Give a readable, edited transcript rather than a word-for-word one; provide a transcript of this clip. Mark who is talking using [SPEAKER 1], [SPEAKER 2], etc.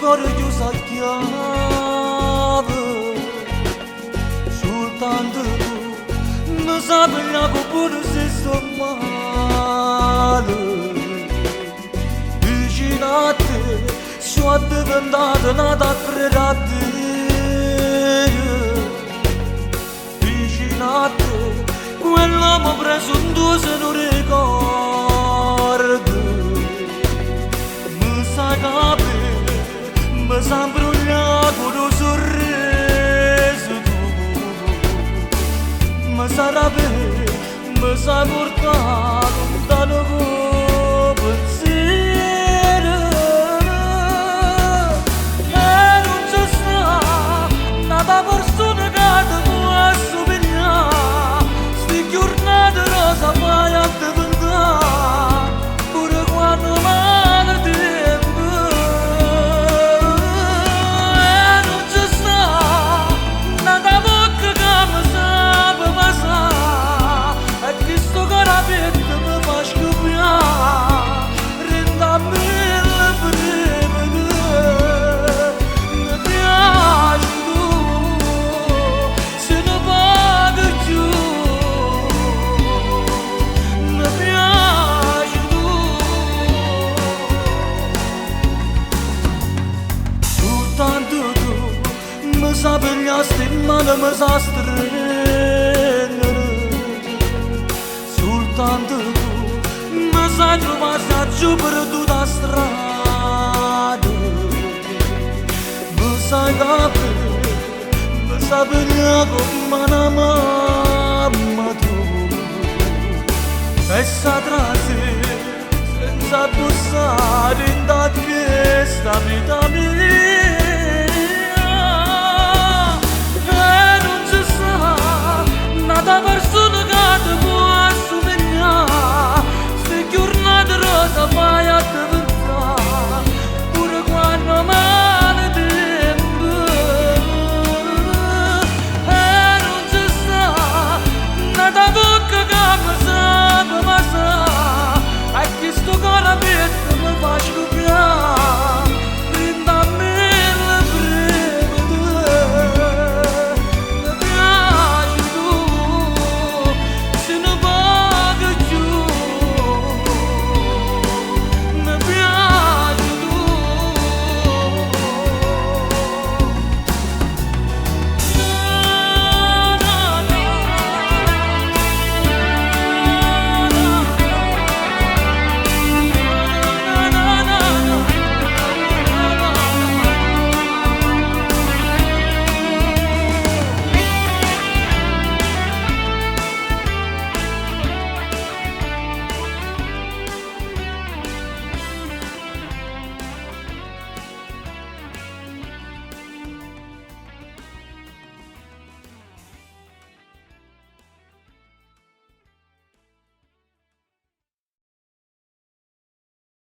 [SPEAKER 1] corrigiu sa chiave Sultandu mă sabla cu puru se somală Viginate Soate vendată nada credate Viginate Quell'uomo preso un tuo se non ricordo Mi sa capi Mi sa imbrugliato lo sorriso tu Mi sa rapito Mi sa portato lontano con pensiero E non c'è sta nata persona che ti può assomigliare Sti giornate rosa vai a diventare Pure quando male tempo E non c'è sta nata bocca che mi sape passare E che sto carapetto mi fa scoppiare Rendami le brevità Mi piace tu Se ne paga giù Mi piace tu Soltanto tu Mi sa pigliasti in mano mi sa stringere Soltanto tu mi sa trovare giù perduta strada Mi sa capire Mi sa pigliare come una mamma tu E sa trasere senza bussare in da questa vita mia